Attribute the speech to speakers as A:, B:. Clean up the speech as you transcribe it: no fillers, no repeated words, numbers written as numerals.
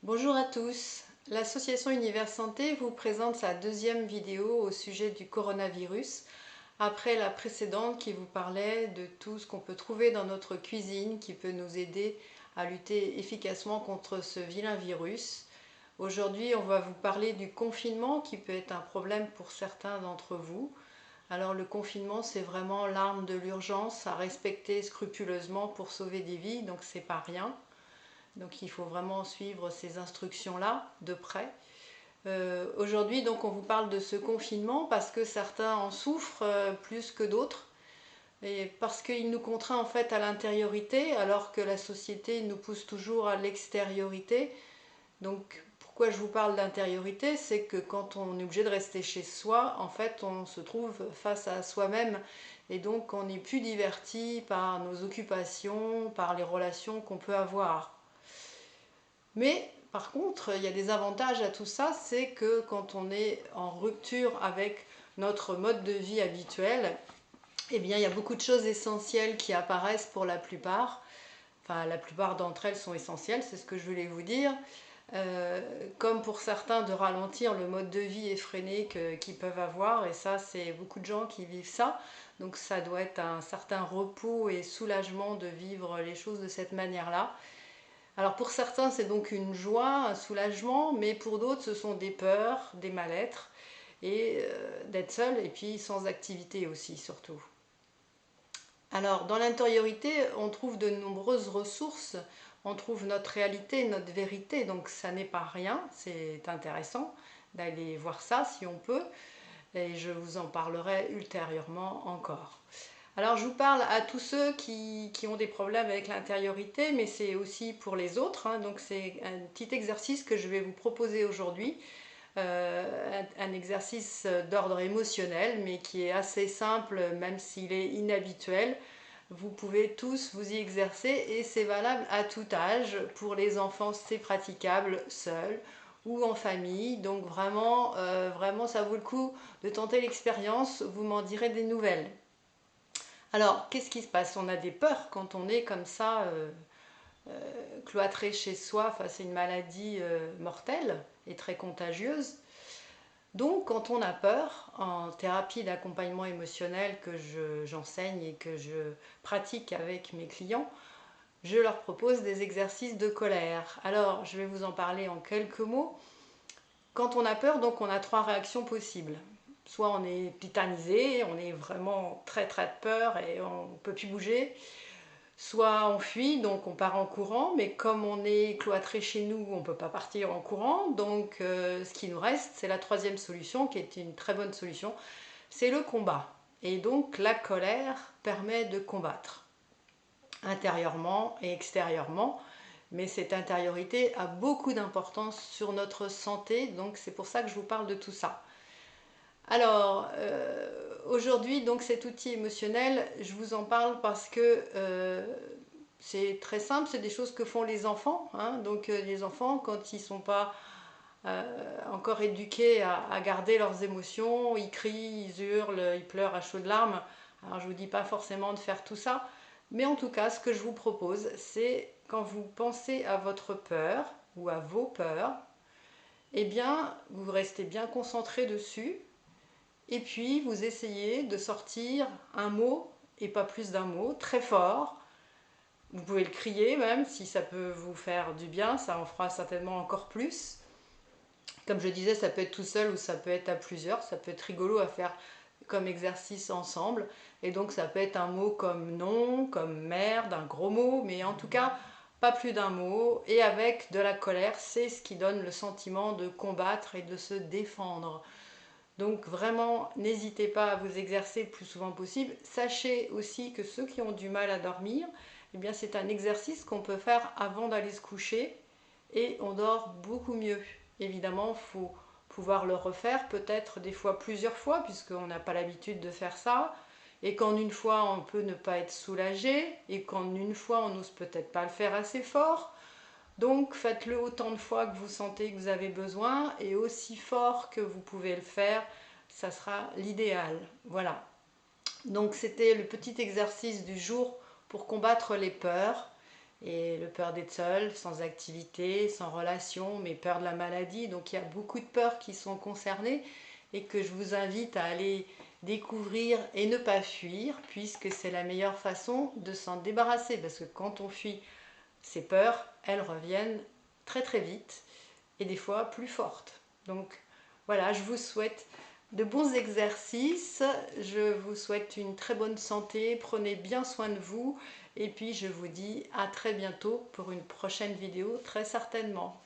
A: Bonjour à tous, l'association Univers Santé vous présente sa deuxième vidéo au sujet du coronavirus, après la précédente qui vous parlait de tout ce qu'on peut trouver dans notre cuisine qui peut nous aider à lutter efficacement contre ce vilain virus. Aujourd'hui, on va vous parler du confinement qui peut être un problème pour certains d'entre vous. Alors le confinement, c'est vraiment l'arme de l'urgence à respecter scrupuleusement pour sauver des vies, donc c'est pas rien. Donc il faut vraiment suivre ces instructions-là de près. Aujourd'hui, donc, on vous parle de ce confinement parce que certains en souffrent plus que d'autres et parce qu'il nous contraint en fait à l'intériorité alors que la société nous pousse toujours à l'extériorité. Donc pourquoi je vous parle d'intériorité, c'est que quand on est obligé de rester chez soi, en fait on se trouve face à soi-même et donc on n'est plus diverti par nos occupations, par les relations qu'on peut avoir. Mais par contre, il y a des avantages à tout ça, c'est que quand on est en rupture avec notre mode de vie habituel, eh bien, il y a beaucoup de choses essentielles qui apparaissent pour la plupart. Enfin, la plupart d'entre elles sont essentielles, c'est ce que je voulais vous dire. Comme pour certains, de ralentir le mode de vie effréné qu'ils peuvent avoir, et ça, c'est beaucoup de gens qui vivent ça. Donc ça doit être un certain repos et soulagement de vivre les choses de cette manière-là. Alors pour certains, c'est donc une joie, un soulagement, mais pour d'autres, ce sont des peurs, des mal-être, et d'être seul, et puis sans activité aussi, surtout. Alors dans l'intériorité, on trouve de nombreuses ressources, on trouve notre réalité, notre vérité, donc ça n'est pas rien, c'est intéressant d'aller voir ça si on peut, et je vous en parlerai ultérieurement encore. Alors je vous parle à tous ceux qui ont des problèmes avec l'intériorité, mais c'est aussi pour les autres, hein. Donc c'est un petit exercice que je vais vous proposer aujourd'hui, un exercice d'ordre émotionnel, mais qui est assez simple, même s'il est inhabituel. Vous pouvez tous vous y exercer et c'est valable à tout âge. Pour les enfants, c'est praticable seul ou en famille. Donc vraiment, vraiment, ça vaut le coup de tenter l'expérience. Vous m'en direz des nouvelles. Alors, qu'est-ce qui se passe? On a des peurs quand on est comme ça, cloîtré chez soi face à une maladie mortelle et très contagieuse. Donc, quand on a peur, en thérapie d'accompagnement émotionnel que j'enseigne et que je pratique avec mes clients, je leur propose des exercices de colère. Alors, je vais vous en parler en quelques mots. Quand on a peur, donc, on a trois réactions possibles. Soit on est tétanisé, on est vraiment très très peur et on ne peut plus bouger. Soit on fuit, donc on part en courant, mais comme on est cloîtré chez nous, on ne peut pas partir en courant. Donc ce qui nous reste, c'est la troisième solution, qui est une très bonne solution, c'est le combat. Et donc la colère permet de combattre, intérieurement et extérieurement. Mais cette intériorité a beaucoup d'importance sur notre santé, donc c'est pour ça que je vous parle de tout ça. Alors, aujourd'hui, donc cet outil émotionnel, je vous en parle parce que c'est très simple, c'est des choses que font les enfants, hein. Donc les enfants, quand ils ne sont pas encore éduqués à garder leurs émotions, ils crient, ils hurlent, ils pleurent à chaudes larmes. Alors je ne vous dis pas forcément de faire tout ça, mais en tout cas, ce que je vous propose, c'est quand vous pensez à votre peur ou à vos peurs, eh bien, vous restez bien concentré dessus. Et puis, vous essayez de sortir un mot, et pas plus d'un mot, très fort. Vous pouvez le crier même, si ça peut vous faire du bien, ça en fera certainement encore plus. Comme je disais, ça peut être tout seul ou ça peut être à plusieurs, ça peut être rigolo à faire comme exercice ensemble. Et donc ça peut être un mot comme non, comme merde, un gros mot, mais en tout cas, pas plus d'un mot. Et avec de la colère, c'est ce qui donne le sentiment de combattre et de se défendre. Donc vraiment, n'hésitez pas à vous exercer le plus souvent possible. Sachez aussi que ceux qui ont du mal à dormir, eh bien c'est un exercice qu'on peut faire avant d'aller se coucher et on dort beaucoup mieux. Évidemment, il faut pouvoir le refaire peut-être des fois plusieurs fois puisqu'on n'a pas l'habitude de faire ça. Et qu'en une fois, on peut ne pas être soulagé et qu'en une fois, on n'ose peut-être pas le faire assez fort. Donc faites-le autant de fois que vous sentez que vous avez besoin et aussi fort que vous pouvez le faire, ça sera l'idéal. Voilà. Donc c'était le petit exercice du jour pour combattre les peurs. et le peur d'être seul, sans activité, sans relation, mais peur de la maladie. Donc il y a beaucoup de peurs qui sont concernées et que je vous invite à aller découvrir et ne pas fuir, puisque c'est la meilleure façon de s'en débarrasser, parce que quand on fuit ces peurs, elles reviennent très très vite et des fois plus fortes. Donc voilà, je vous souhaite de bons exercices, je vous souhaite une très bonne santé, prenez bien soin de vous et puis je vous dis à très bientôt pour une prochaine vidéo très certainement.